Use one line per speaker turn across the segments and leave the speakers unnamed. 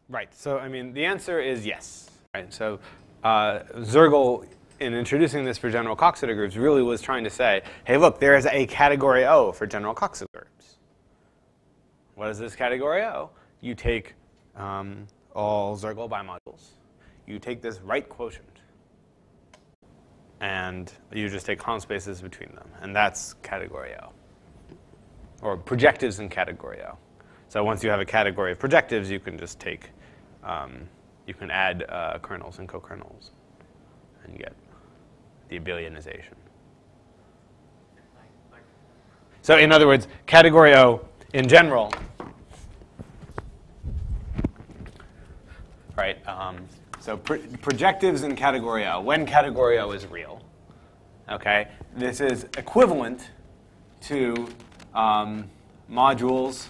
Right. So, I mean, the answer is yes. Right. So, Zergel, in introducing this for general Coxeter groups, really was trying to say, hey, look, there is a category O for general Coxeter groups. What is this category O? You take all Zergel bimodules. You take this right quotient. And you just take column spaces between them. And that's category O. Or projectives in category O. So once you have a category of projectives, you can just take, you can add kernels and co-kernels and get the abelianization. So in other words, category O in general, right? So projectives in category O, when category O is real, okay? This is equivalent to modules,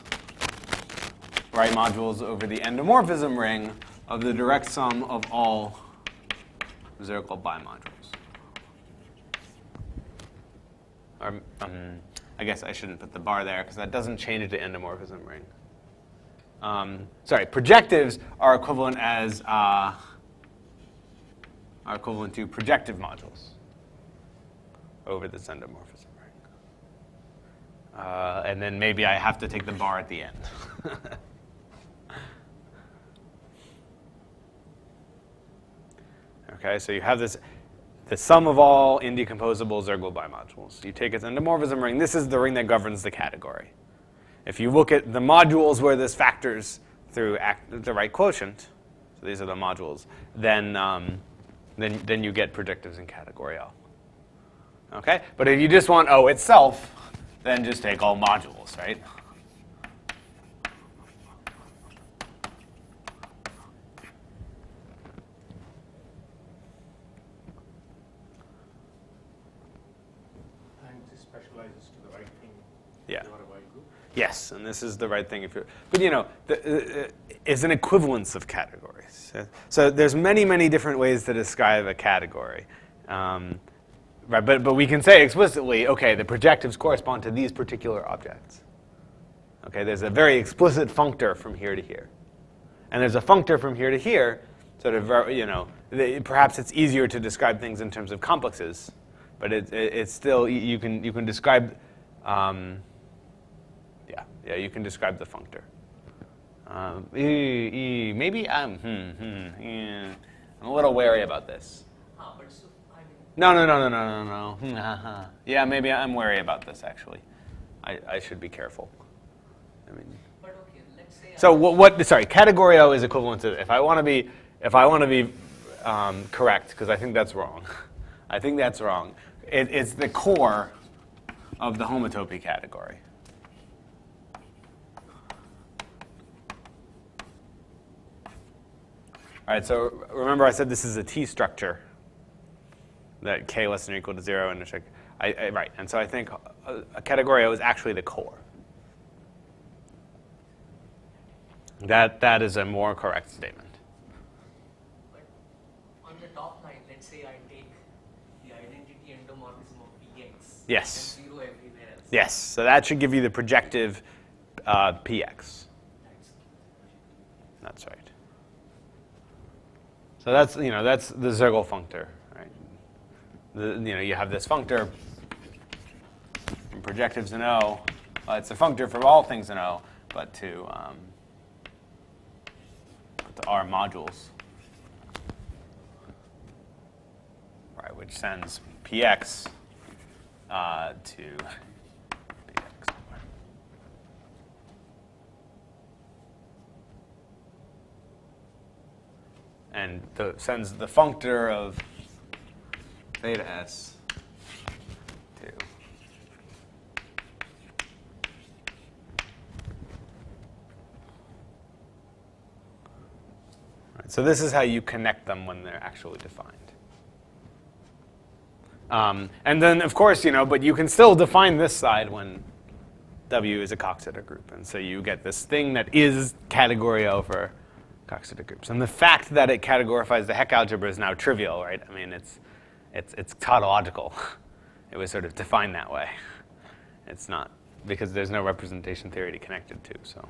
right? Modules over the endomorphism ring of the direct sum of all Zergel bimodules. Or, I guess I shouldn't put the bar there because that doesn't change the endomorphism ring. Sorry, projectives are equivalent as are equivalent to projective modules over this endomorphism ring. And then maybe I have to take the bar at the end. Okay, so you have this, the sum of all indecomposable Zergel bimodules. You take its endomorphism ring. This is the ring that governs the category. If you look at the modules where this factors through the right quotient, so these are the modules, then you get projectives in category O. Okay, but if you just want O itself, then just take all modules, right?
And this specializes to the right thing.
Yeah.
You are a white group.
Yes, and this is the right thing if you're, but you know, it's an equivalence of categories. So there's many, many different ways to describe a category. Right, but we can say explicitly, okay, the projectives correspond to these particular objects. Okay, there's a very explicit functor from here to here. And there's a functor from here to here, sort of, you know, perhaps it's easier to describe things in terms of complexes, but it's still, you can describe, you can describe the functor. Maybe I'm a little wary about this. No. Yeah, maybe I'm wary about this actually. I should be careful. I mean.
But okay, let's say.
So what? Sorry, category O is equivalent to. If I want to be correct, because I think that's wrong. I think that's wrong. It's the core of the homotopy category. All right. So remember, I said this is a T structure. That k less than or equal to 0 intersect. Right, and so I think a category O is actually the core. That is a more correct statement.
But on the top line, let's say I take the identity endomorphism of Px.
Yes.
And 0 everywhere else.
Yes, so that should give you the projective Px. That's right. So that's the Zergel functor. You have this functor from projectives in O. Well, it's a functor for all things in O, but to R modules, right, which sends Px to Px. And sends the functor of theta s to right, so this is how you connect them when they're actually defined. And then, of course, but you can still define this side when W is a Coxeter group. And so you get this thing that is category O for Coxeter groups. And the fact that it categorifies the Heck algebra is now trivial, right? I mean, it's tautological. It was sort of defined that way. It's not, because there's no representation theory to connect it to. So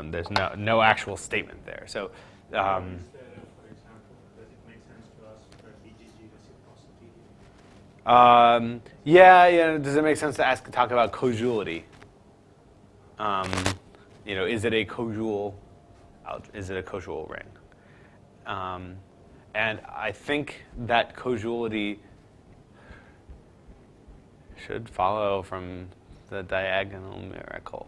There's no actual statement there. So.
Is there, for example, does it make sense to ask for BGG reciprocity?
Yeah. Does it make sense to talk about cojoulity? Is it a cojoule? Is it a cojoule ring? And I think that cojoulity should follow from the diagonal miracle.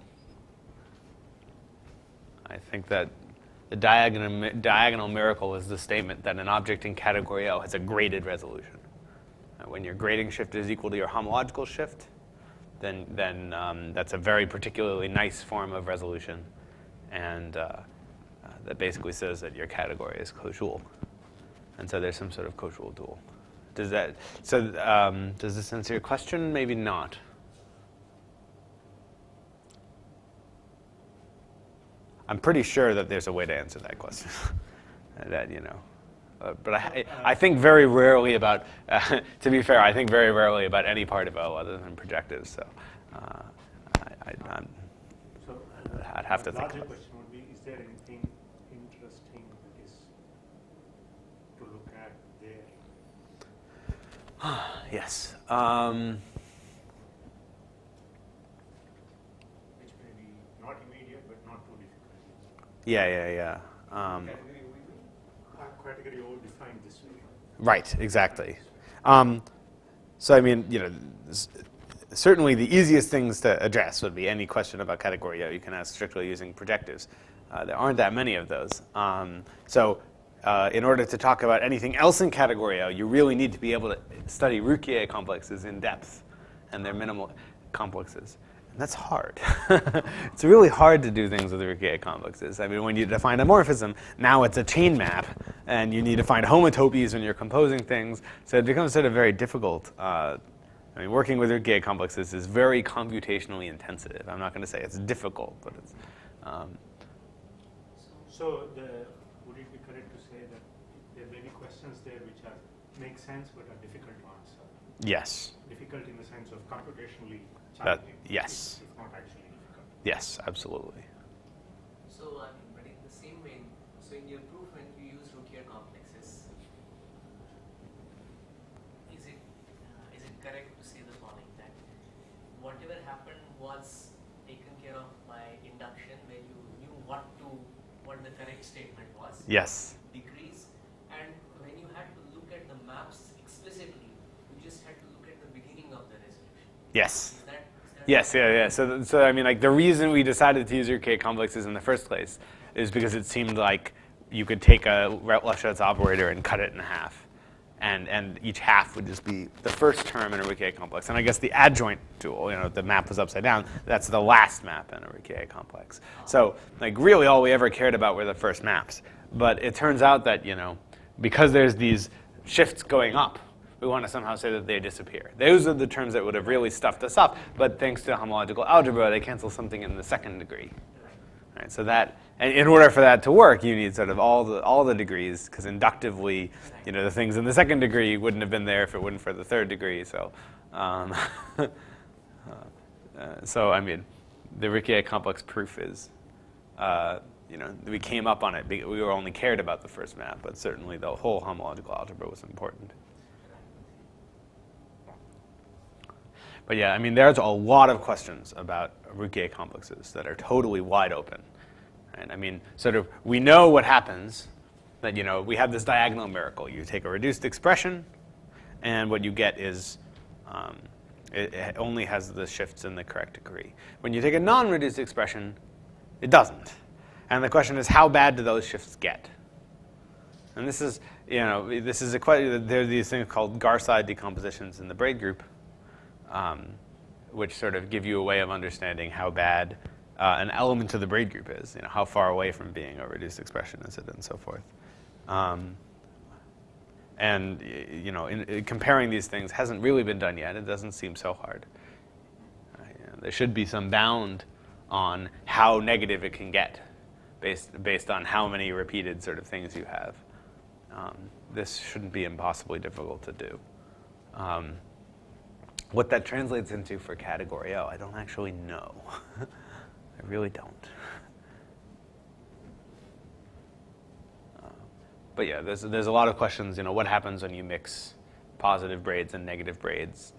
I think that the diagonal miracle is the statement that an object in category O has a graded resolution. When your grading shift is equal to your homological shift, then that's a very particularly nice form of resolution, and that basically says that your category is cojoule, and so there's some sort of cojoule dual. Does this answer your question? Maybe not. I'm pretty sure that there's a way to answer that question. But I think very rarely about, to be fair, I think very rarely about any part of O other than projectives. So I'd have to think.
The larger question would be, is there anything interesting that is to look at there?
Yes.
Which may be not immediate, but not too difficult.
Yeah.
Category O defined this way.
Right, exactly. So I mean, certainly the easiest things to address would be any question about category O you can ask strictly using projectives. There aren't that many of those. So in order to talk about anything else in category O, you really need to be able to study Ruquier complexes in depth and their minimal complexes. And that's hard. It's really hard to do things with Ruquier complexes. I mean, when you define a morphism, now it's a chain map, and you need to find homotopies when you're composing things. So it becomes sort of very difficult. Working with Ruquier complexes is very computationally intensive. I'm not going to say it's difficult, but it's.
Would it be correct to say that there may be questions there which make sense but are difficult to answer?
Yes.
Difficult in the sense of computationally challenging.
Yes.
If not actually difficult.
Yes, absolutely.
So, but in the same way, so in your proof when you use Ruquier complexes, is it correct to say the following, that whatever happened was taken care of by induction, where you knew what the correct statement was?
Yes.
Degrees, and when you had to look at the maps explicitly, you just had to look at the beginning of the resolution.
Yes.
Is that
Yes, yeah. So I mean, like, the reason we decided to use Ruquier complexes in the first place is because it seemed like you could take a Lefschetz operator and cut it in half, and each half would just be the first term in a Ruquier complex. And I guess the adjoint dual, the map was upside down. That's the last map in a Ruquier complex. So, like, really, all we ever cared about were the first maps. But it turns out that because there's these shifts going up, we want to somehow say that they disappear. Those are the terms that would have really stuffed us up, but thanks to homological algebra, they cancel something in the second degree. Right, so that, and in order for that to work, you need sort of all the degrees, because inductively, the things in the second degree wouldn't have been there if it wasn't for the third degree. So, so I mean, the Ruquier complex proof is, we came up on it. We were only cared about the first map, but certainly the whole homological algebra was important. But yeah, I mean, there's a lot of questions about Ruquier complexes that are totally wide open. Right? I mean, sort of, we know what happens, that, we have this diagonal miracle. You take a reduced expression, and what you get is, it only has the shifts in the correct degree. When you take a non-reduced expression, it doesn't. And the question is, how bad do those shifts get? And this is, there are these things called Garside decompositions in the braid group, which sort of give you a way of understanding how bad an element of the braid group is. How far away from being a reduced expression is it, and so forth. In comparing these things hasn't really been done yet. It doesn't seem so hard. There should be some bound on how negative it can get, based on how many repeated sort of things you have. This shouldn't be impossibly difficult to do. What that translates into for category O, I don't actually know. I really don't. But yeah, there's a lot of questions. What happens when you mix positive braids and negative braids?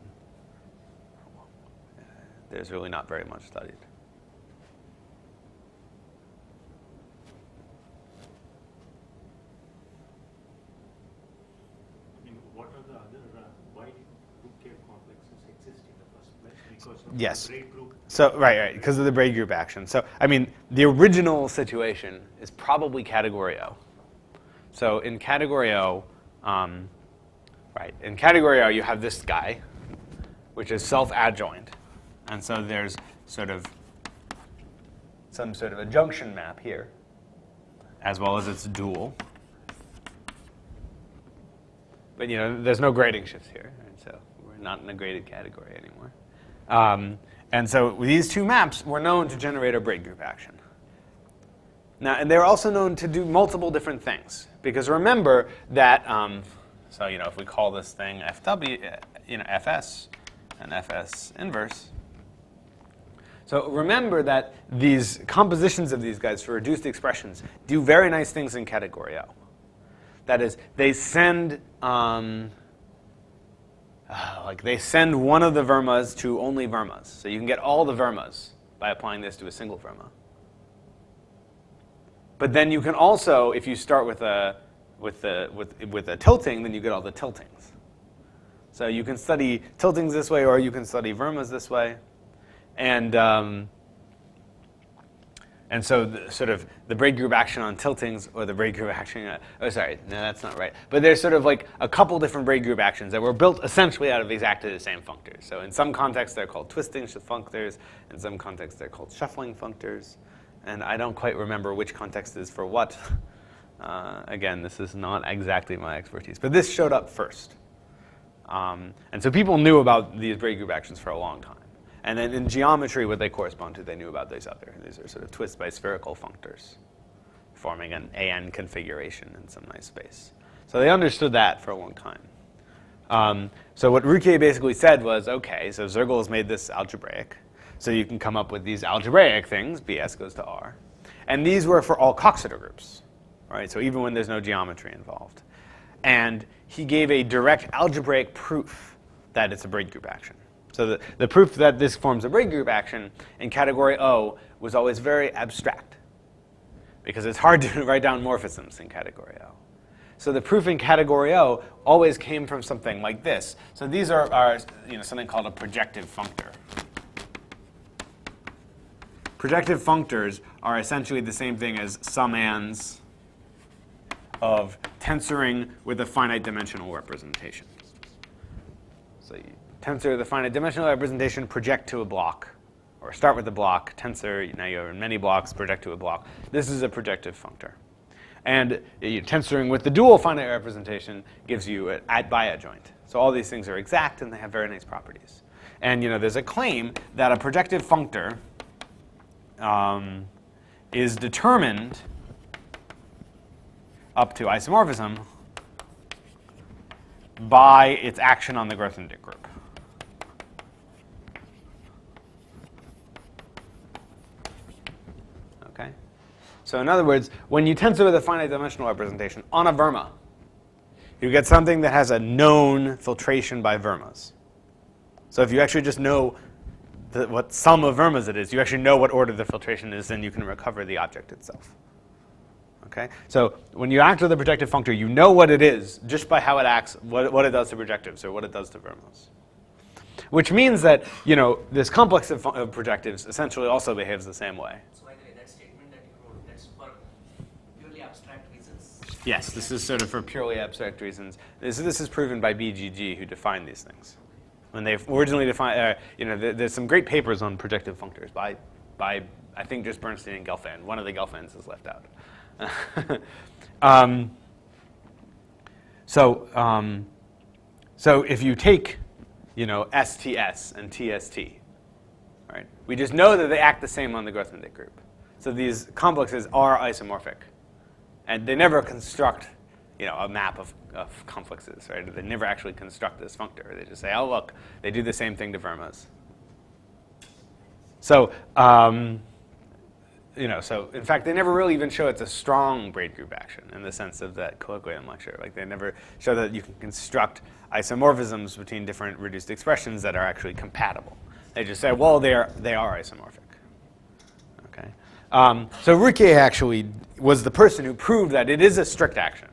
There's really not very much studied.
What are the other, why did group cave complexes exist in the first place? Because of
Yes.
the braid group.
So right, because of the braid group action. So I mean, the original situation is probably category O. So in category O, in category O, you have this guy, which is self-adjoint, and so there's sort of some sort of a junction map here, as well as its dual. But there's no grading shifts here, right? So we're not in a graded category anymore. And so these two maps were known to generate a braid group action. Now, and they're also known to do multiple different things, because remember that, so if we call this thing FW, FS and FS inverse. So remember that these compositions of these guys for reduced expressions do very nice things in category O. That is, they send they send one of the vermas to only vermas. So you can get all the vermas by applying this to a single verma. But then you can also, if you start with a tilting, then you get all the tiltings. So you can study tiltings this way, or you can study vermas this way, and so the braid group action on tiltings, or the braid group action, no, that's not right. But there's sort of like a couple different braid group actions that were built essentially out of exactly the same functors. So in some contexts, they're called twisting functors. In some contexts, they're called shuffling functors. And I don't quite remember which context is for what. Again, this is not exactly my expertise. But this showed up first. And so people knew about these braid group actions for a long time. And then in geometry, what they correspond to, they knew about these other. These are sort of twist by spherical functors, forming an AN configuration in some nice space. So they understood that for a long time. So what Ruquier basically said was, OK, so Zergel has made this algebraic. So you can come up with these algebraic things. BS goes to R. And these were for all Coxeter groups, right? So even when there's no geometry involved. And he gave a direct algebraic proof that it's a braid group action. So the proof that this forms a braid group action in category O was always very abstract, because it's hard to write down morphisms in category O. So the proof in category O always came from something like this. So these are something called a projective functor. Projective functors are essentially the same thing as summands of tensoring with a finite dimensional representation. So you tensor the finite dimensional representation, project to a block, or start with a block, tensor, now you have many blocks, project to a block. This is a projective functor. And tensoring with the dual finite representation gives you an adjoint. So all these things are exact, and they have very nice properties. And there's a claim that a projective functor is determined up to isomorphism by its action on the Grothendieck group. Okay? So in other words, when you tensor with a finite dimensional representation on a verma, you get something that has a known filtration by vermas. So if you actually just know what sum of vermas it is, you actually know what order the filtration is, and you can recover the object itself. Okay? So when you act with a projective functor, you know what it is just by how it acts, what it does to projectives, or what it does to vermas. Which means that this complex of projectives essentially also behaves the same way.
So by the way, that statement that you wrote, that's for purely abstract reasons?
Yes, this is sort of for purely abstract reasons. This is proven by BGG, who defined these things. When they originally defined, there's some great papers on projective functors by I think just Bernstein and Gelfand. One of the Gelfands is left out. So if you take, STS and TST, right? We just know that they act the same on the Grothendieck group. So these complexes are isomorphic, and they never construct, a map of complexes, right? They never actually construct this functor. They just say, oh look, they do the same thing to vermas. So so in fact, they never really even show it's a strong braid group action in the sense of that colloquium lecture. Like they never show that you can construct isomorphisms between different reduced expressions that are actually compatible. They just say, well, they are isomorphic. Okay. So Ruquier actually was the person who proved that it is a strict action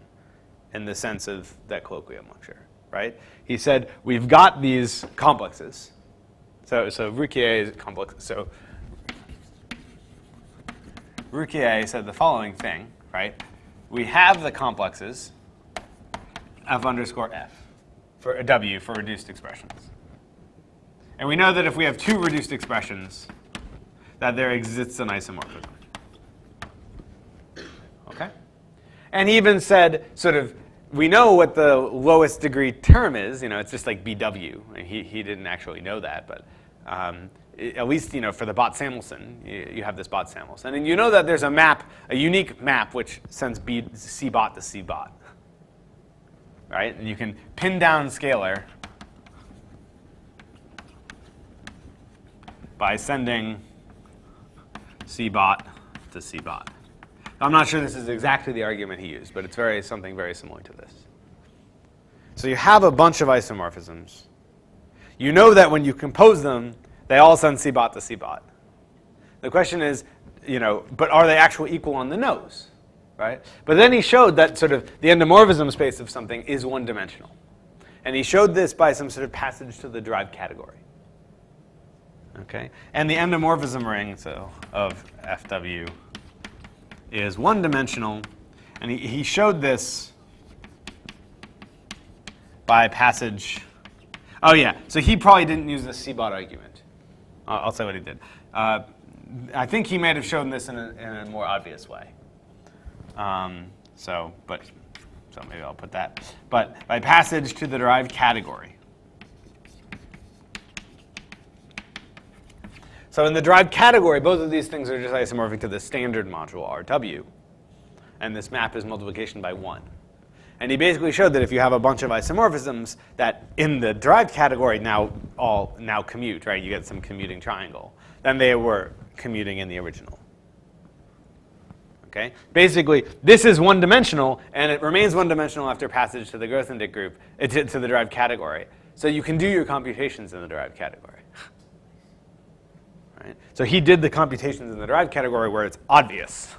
in the sense of that colloquium lecture, right? He said, we've got these complexes. So Ruquier is complex. So Ruquier said the following thing, right? We have the complexes f underscore f for a w for reduced expressions. And we know that if we have two reduced expressions, that there exists an isomorphism. Okay? And he even said, sort of, we know what the lowest degree term is. It's just like BW. He didn't actually know that, but at least for the Bot-Samuelson, you have this Bot-Samuelson. And you know that there's a map, a unique map, which sends C bot to C bot. Right? And you can pin down scalar by sending C bot to C bot. I'm not sure this is exactly the argument he used, but it's something very similar to this. So you have a bunch of isomorphisms. You know that when you compose them, they all send C bot to C bot. The question is, but are they actually equal on the nose, right? But then he showed that sort of the endomorphism space of something is one-dimensional. And he showed this by some sort of passage to the derived category. Okay? And the endomorphism ring of FW is one-dimensional. And he showed this by passage. Oh, yeah. So he probably didn't use the C-bot argument. I'll say what he did. I think he might have shown this in a more obvious way. So maybe I'll put that. But by passage to the derived category. So in the derived category, both of these things are just isomorphic to the standard module RW. And this map is multiplication by 1. And he basically showed that if you have a bunch of isomorphisms that in the derived category now commute, right? You get some commuting triangle. Then they were commuting in the original. Okay? Basically, this is one-dimensional, and it remains one-dimensional after passage to the Grothendieck group, to the derived category. So you can do your computations in the derived category. Right? So he did the computations in the derived category where it's obvious,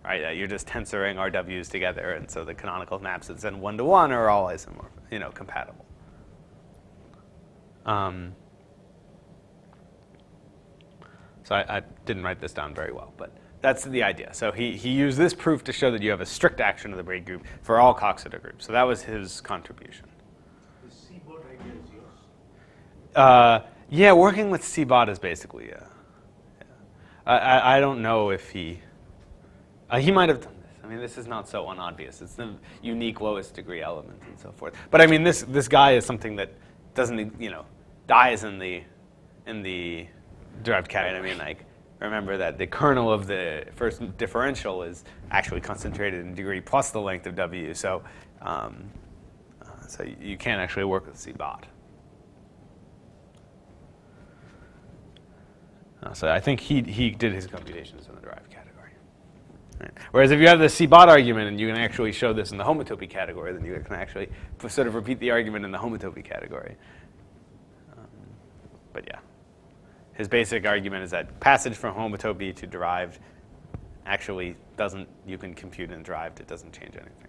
right? That you're just tensoring RWs together, and so the canonical maps that send 1-to-1 are all isomorphic, compatible. So I didn't write this down very well, but that's the idea. So he used this proof to show that you have a strict action of the braid group for all Coxeter groups. So that was his contribution.
The C-bot idea is yours?
Yeah, working with C-bot is basically, yeah. I don't know if he might have done this. I mean, this is not so unobvious. It's the unique lowest degree element and so forth. But I mean, this guy is something that doesn't, dies in the derived category. I mean, like, remember that the kernel of the first differential is actually concentrated in degree plus the length of W. So, so you can't actually work with C-bot. So I think he did his computations in the derived category. Right. Whereas if you have the C-bot argument and you can actually show this in the homotopy category, then you can actually sort of repeat the argument in the homotopy category. But yeah, his basic argument is that passage from homotopy to derived actually doesn't, you can compute in derived, it doesn't change anything.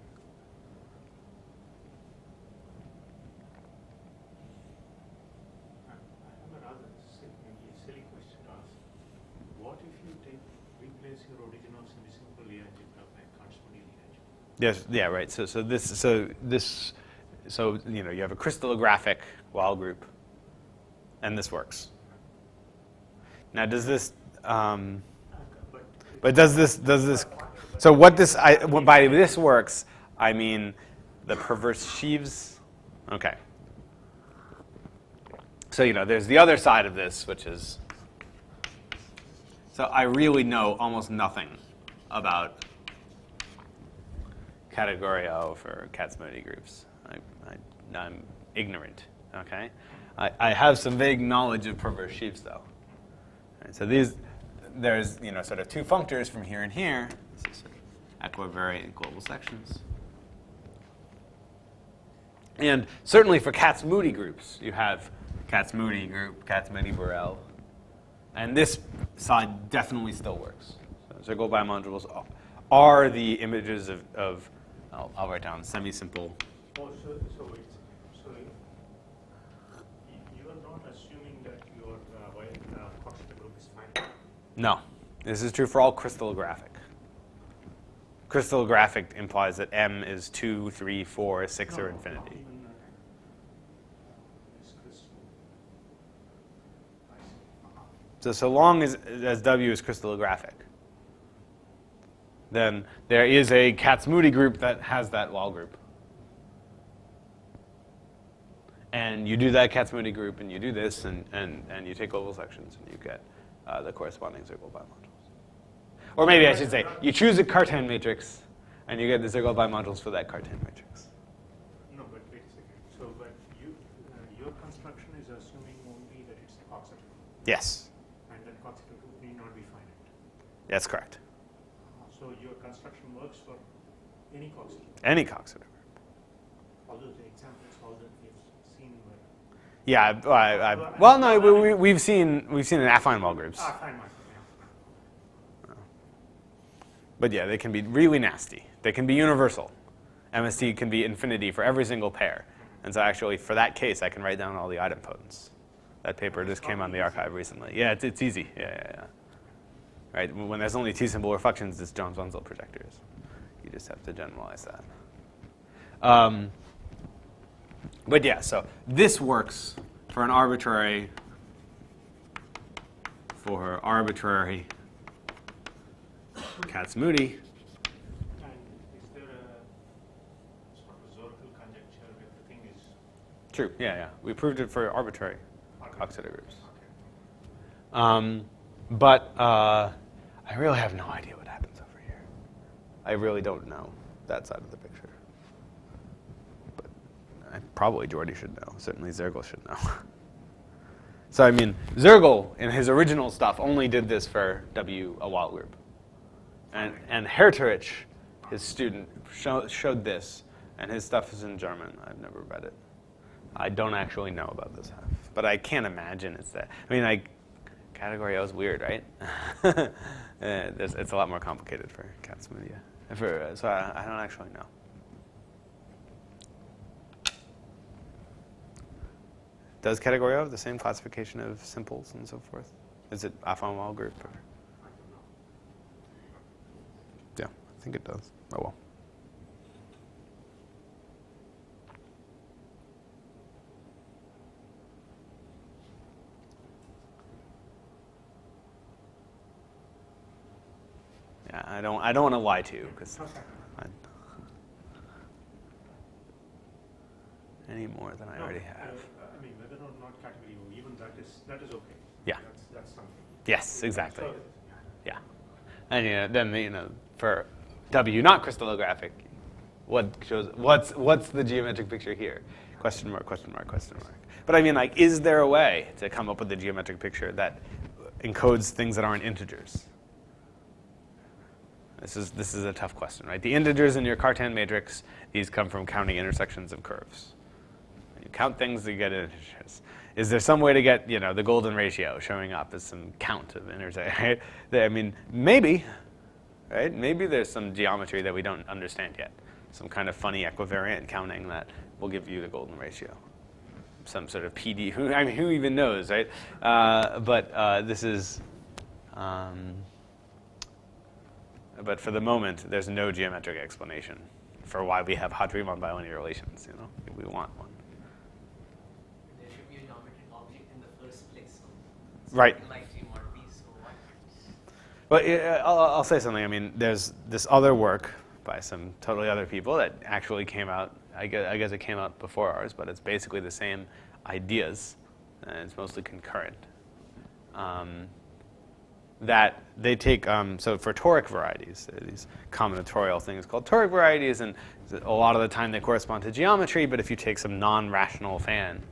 Replace your original semi-simple Lie algebra by Kac-Moody Lie algebra.
Yes, yeah, right. So you have a crystallographic Weyl group, and this works. Now, does this? But does this? So what this? By this works, I mean the perverse sheaves. Okay. So there's the other side of this, which is. So I really know almost nothing about category O for Kac-Moody groups. I'm ignorant, okay? I have some vague knowledge of perverse sheaves, though. Right, so there's sort of two functors from here and here. This is sort of equivariant global sections. And certainly for Kac-Moody groups, you have Kac-Moody group, Kac-Moody-Borel. And this side definitely still works. So Zergel bimodules are the images of I'll write down semi-simple.
Oh, so you are not assuming that your Coxeter group is finite?
No. This is true for all crystallographic. Crystallographic implies that M is 2, 3, 4, 6, or infinity.
Even, this crystal. I see.
So long as W is crystallographic, then there is a Kac-Moody group that has that wall group. And you do that Kac-Moody group, and you do this, and you take global sections, and you get the corresponding Zergel bimodules. Or maybe I should say, you choose a Cartan matrix, and you get the Zergel bimodules for that Cartan matrix.
No, but wait a second. So, but your construction is assuming only that it's a Coxeter group,
Yes,
and that Coxeter group need not be finite.
that's correct.
So your construction works for any Coxeter group,
Any Coxeter group.
although the examples all that we've seen were
Yeah, well, no, we've seen an affine wall groups.
fine, yeah.
But yeah, they can be really nasty. They can be universal. MST can be infinity for every single pair. And so actually, for that case, I can write down all the idempotents. That paper just came on the archive recently. Yeah, it's easy. Yeah. Right, when there's only two simple reflections, it's Jones-Wenzell projectors. You just have to generalize that. But yeah, so this works for arbitrary Kac-Moody.
And is there a sort of Zorkel conjecture where the thing is
True, yeah. We proved it for arbitrary Coxeter groups.
okay?
But I really have no idea what happens over here. I really don't know that side of the picture. But probably Jordy should know. Certainly Zergel should know. So I mean, Zergel in his original stuff only did this for W, a Wall group. And Herterich, his student, showed this, and his stuff is in German. I've never read it. I don't actually know about this half, but I can't imagine it's that. I mean, category O is weird, right? It's a lot more complicated for Kac-Moody. So I don't actually know. Does category O have the same classification of simples and so forth? Is it affine wall group? Or? Yeah, I think it does. Oh well. Yeah, I don't want to lie to you because any more than I already have.
I mean, whether or not category O, even that is okay.
Yeah.
That's something.
Yes, exactly.
So,
Yeah, and then for W not crystallographic, what's the geometric picture here? Question mark, question mark, question mark. But I mean, is there a way to come up with a geometric picture that encodes things that aren't integers? This is a tough question, right? The integers in your Cartan matrix, these come from counting intersections of curves. You count things, you get integers. Is there some way to get the golden ratio showing up as some count of intersections? Right? I mean, maybe, right? Maybe there's some geometry that we don't understand yet. Some kind of funny equivariant counting that will give you the golden ratio. Some sort of PD. Who even knows, right? But this is. But for the moment, there's no geometric explanation for why we have Hartree-Riemann bilinear relations. If we want one.
There should be a geometric object in the first place. So
Right.
like G mod B, so what?
But I'll say something. I mean, there's this other work by some totally other people that actually came out. I guess it came out before ours, but it's basically the same ideas, and it's mostly concurrent. That they take, so for toric varieties, these combinatorial things called toric varieties, and a lot of the time they correspond to geometry, but if you take some non-rational fan,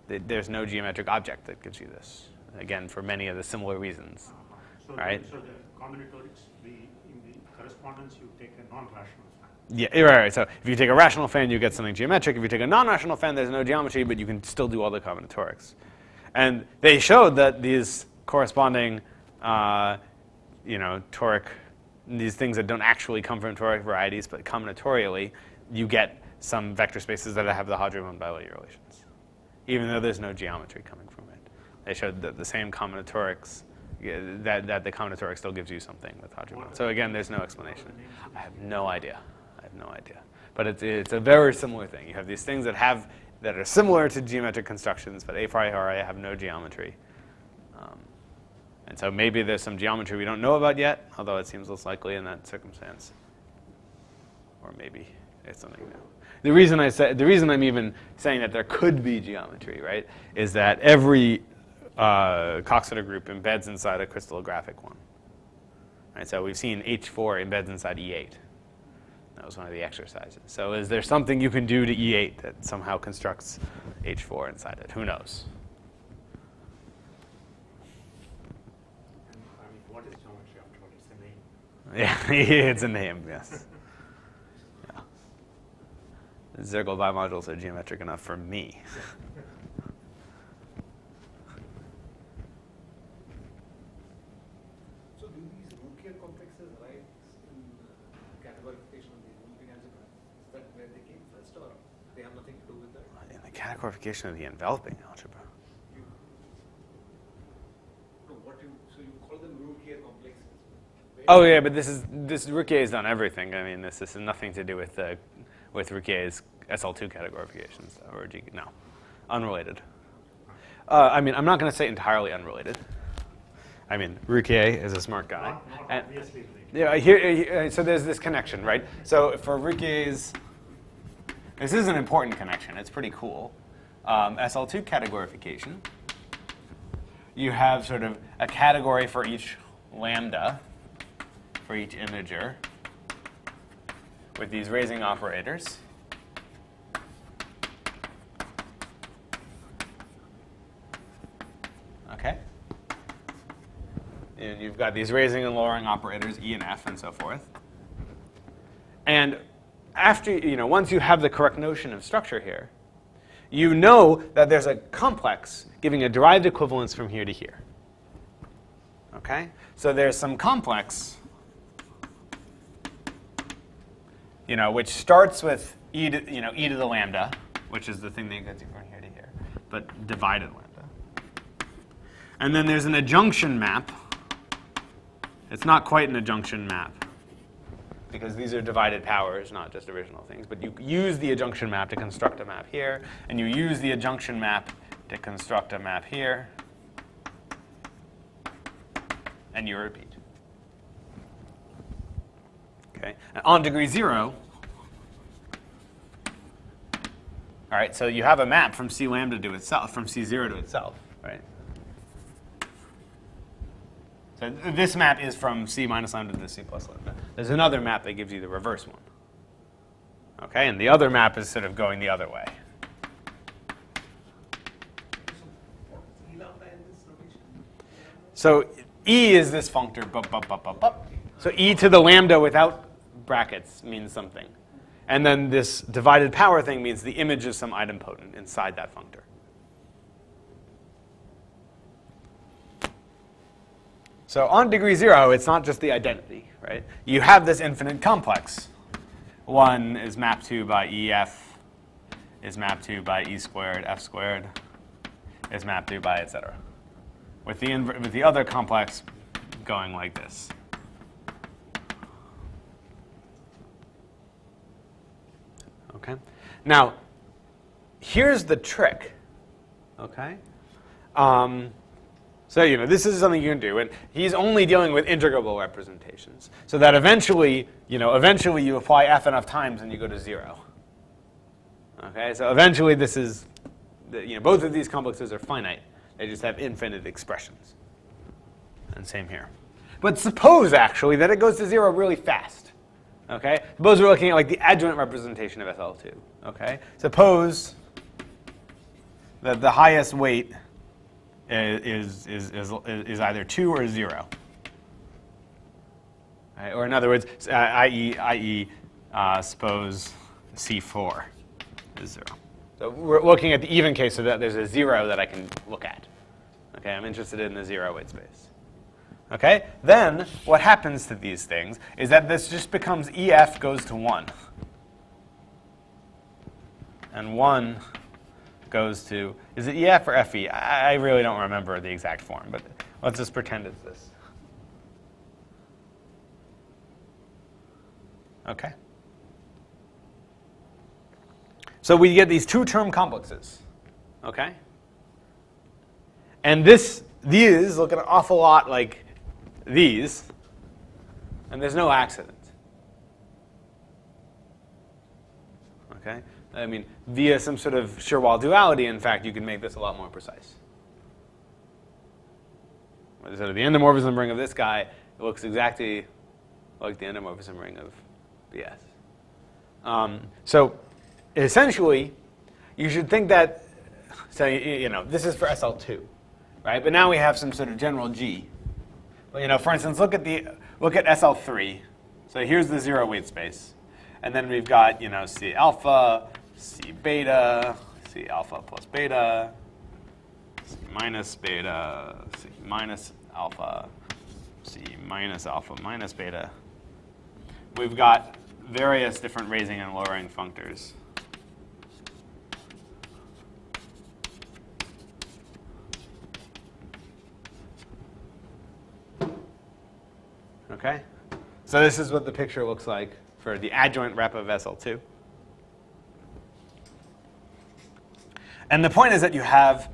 there's no geometric object that gives you this, again, for many of the similar reasons.
So,
right?
so the combinatorics, in the correspondence, you take a non-rational fan.
Yeah, right. So if you take a rational fan, you get something geometric. If you take a non-rational fan, there's no geometry, but you can still do all the combinatorics. And they showed that these corresponding, toric, these things that don't actually come from toric varieties, but combinatorially, you get some vector spaces that have the Hartree-Monbiot relations, even though there's no geometry coming from it. They showed that the same combinatorics, that the combinatoric still gives you something with Hartree-Monbiot. So again, there's no explanation. I have no idea. But it's a very similar thing. You have these things that are similar to geometric constructions, but a priori have no geometry. And so maybe there's some geometry we don't know about yet, although it seems less likely in that circumstance. Or maybe it's something new. The reason I'm even saying that there could be geometry, right, is that every Coxeter group embeds inside a crystallographic one. Right, so we've seen H4 embeds inside E8. That was one of the exercises. So is there something you can do to E8 that somehow constructs H4 inside it? Who knows?
And, what is geometry after all? It's a name.
Yeah, it's a name, yes. Yeah. Zirkel bimodules are geometric enough for me.
So do these Rouquier complexes rise in categorification of the Rouquier algebra? Is that where they came first, or they have nothing to do with that?
In the categorification of the enveloping algebra.
So you call them Rouquier complexes?
Oh yeah, but this Rouquier has done everything. I mean, this has nothing to do with Rouquier's SL2 categorifications or no, unrelated. I mean, I'm not going to say entirely unrelated. I mean, Rouquier is a smart guy.
Not
And,
obviously related.
yeah, here, so there's this connection, right? So for Rouquier's, this is an important connection. It's pretty cool. SL2 categorification. You have sort of a category for each lambda, for each integer, with these raising operators. Okay? And you've got these raising and lowering operators, E and F, and so forth. And after, once you have the correct notion of structure here, you know that there's a complex giving a derived equivalence from here to here. Okay? So there's some complex, which starts with e to the lambda, which is the thing that gets you from here to here, but divided lambda. And then there's an adjunction map. It's not quite an adjunction map, because these are divided powers, not just original things. But you use the adjunction map to construct a map here, and you use the adjunction map to construct a map here, and you repeat. Okay? And on degree 0, all right, so you have a map from C lambda to itself, from C0 to itself, right? So this map is from C minus lambda to C plus lambda. There's another map that gives you the reverse one. Okay, and the other map is sort of going the other way. So E is this functor, So E to the lambda without brackets means something. And then this divided power thing means the image of some idempotent inside that functor. So on degree 0, it's not just the identity, right? You have this infinite complex. 1 is mapped to by EF, is mapped to by E squared, F squared, is mapped to by, etc. With the other complex going like this. Okay? Now, here's the trick. Okay? So, this is something you can do. And he's only dealing with integrable representations. So that eventually you apply f enough times and you go to 0. Okay? So eventually this is, both of these complexes are finite. They just have infinite expressions. And same here. But suppose, actually, that it goes to 0 really fast. Okay? Suppose we're looking at like the adjoint representation of SL2. Okay? Suppose that the highest weight is either 2 or 0. Right? Or in other words, i.e., suppose C4 is 0. So we're looking at the even case so that there's a 0 that I can look at. Okay, I'm interested in the 0 weight space. Okay, then what happens to these things is that this just becomes EF goes to 1. And 1 goes to, is it EF or FE? I really don't remember the exact form, but let's just pretend it's this. Okay. So we get these two-term complexes. Okay? And these look an awful lot like these, and there's no accident. Okay? I mean, via some sort of Schur-Wald duality, in fact, you can make this a lot more precise. So the endomorphism ring of this guy looks exactly like the endomorphism ring of BS. So essentially, you should think that, so this is for SL2, right? But now we have some sort of general G. But for instance, look at SL3. So here's the 0 weight space, and then we've got C alpha, C beta, C alpha plus beta, C minus beta, C minus alpha, C minus alpha minus beta. We've got various different raising and lowering functors. Okay? So this is what the picture looks like for the adjoint rep of SL2. And the point is that you have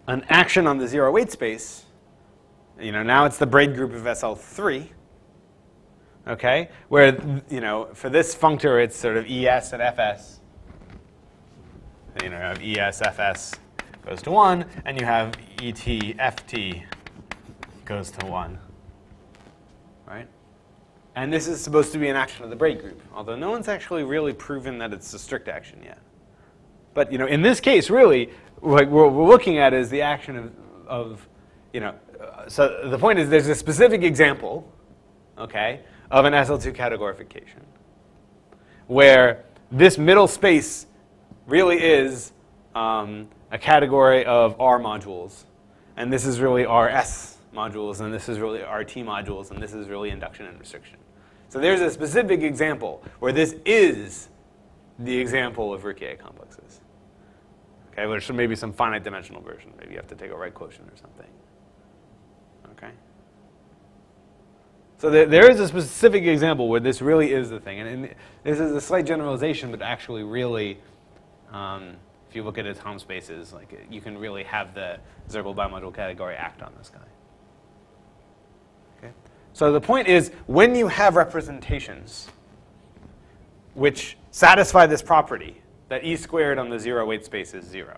an action on the 0 weight space. Now it's the braid group of SL3. Okay? Where, for this functor, it's sort of ES and FS. You have ES, FS goes to 1, and you have ET, FT goes to 1. Right? And this is supposed to be an action of the braid group, although no one's actually really proven that it's a strict action yet. But in this case, really, what we're looking at is the action of so the point is there's a specific example, okay, of an SL2 categorification where this middle space really is a category of R modules, and this is really RS modules, and this is really RT modules, and this is really induction and restriction. So there's a specific example where this is the example of Ruckier complexes. Okay, which maybe some finite dimensional version. Maybe you have to take a right quotient or something. Okay. So there is a specific example where this really is the thing. And this is a slight generalization, but actually really, if you look at its home spaces, you can really have the Zirkel bimodule category act on this guy. Okay. So the point is, when you have representations which satisfy this property, that E squared on the 0 weight space is 0,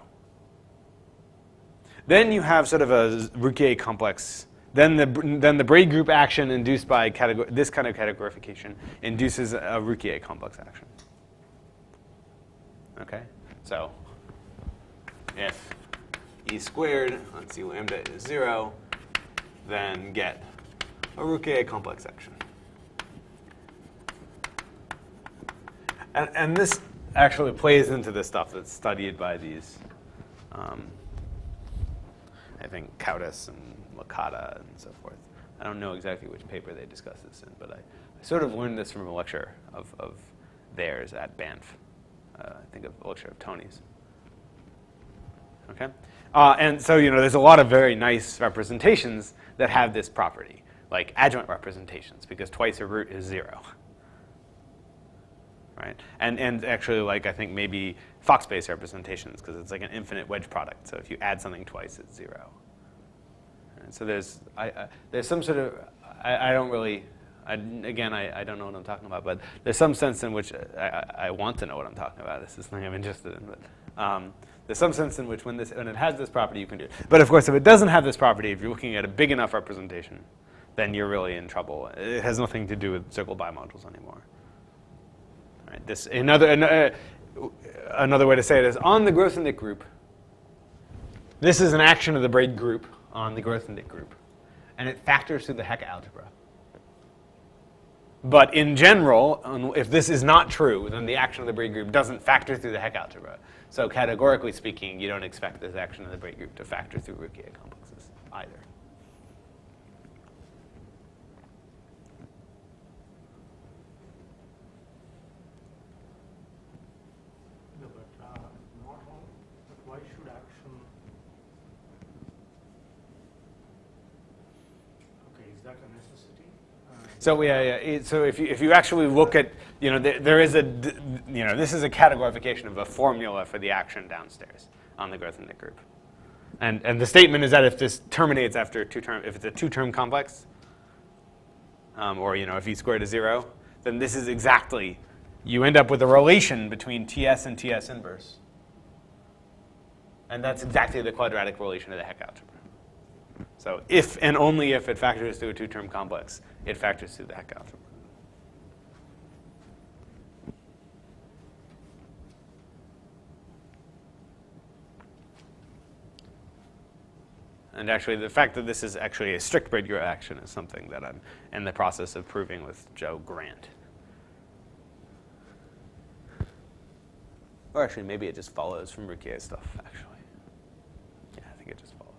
then you have sort of a Ruckier complex. Then the braid group action induced by this kind of categorification induces a Ruckier complex action. Okay? So if E squared on C lambda is 0, then get a Ruckier complex action. And this actually plays into the stuff that's studied by these, I think, Coutus and Licata and so forth. I don't know exactly which paper they discuss this in, but I sort of learned this from a lecture of theirs at Banff. I think a lecture of Tony's. Okay? And so, there's a lot of very nice representations that have this property, like adjoint representations, because twice a root is 0. Right? And actually, I think maybe Fock space representations, because it's like an infinite wedge product. So if you add something twice, it's 0. And so there's some sort of, I don't really, I don't know what I'm talking about, but there's some sense in which I want to know what I'm talking about. This is something I'm interested in. But there's some sense in which when it has this property, you can do it. But of course, if it doesn't have this property, if you're looking at a big enough representation, then you're really in trouble. It has nothing to do with Zirkel bimodules anymore. Right, this another way to say it is on the Grothendieck group. This is an action of the braid group on the Grothendieck group, and it factors through the Hecke algebra. But in general, if this is not true, then the action of the braid group doesn't factor through the Hecke algebra. So categorically speaking, you don't expect this action of the braid group to factor through Rukier complexes either.
No, but not all. But why should action? Okay, is that a necessity?
So yeah. So if you actually look at, there is this is a categorification of a formula for the action downstairs on the Grothendieck group, and the statement is that if this terminates after if it's a two-term complex, or if e squared is 0, then this is exactly, you end up with a relation between Ts and Ts inverse, and that's exactly the quadratic relation of the Hecke algebra. So if and only if it factors through a two-term complex, it factors through the Hecke algebra. And actually, the fact that this is actually a strict braid group action is something that I'm in the process of proving with Joe Grant. Or actually, maybe it just follows from Rukier's stuff, actually. Yeah, I think it just follows.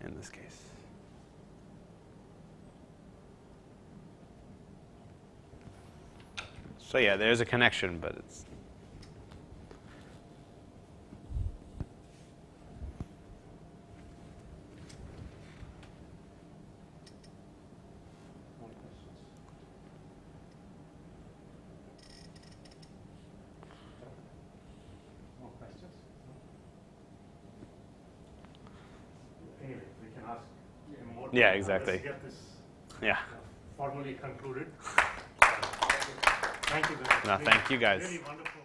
In this case. So yeah, there's a connection, but it's...
More questions? More questions? Anyway, we can ask more.
Yeah, exactly.
Let's get this
Yeah.
formally concluded. Thank you very much.
No, thank you guys.
Really wonderful.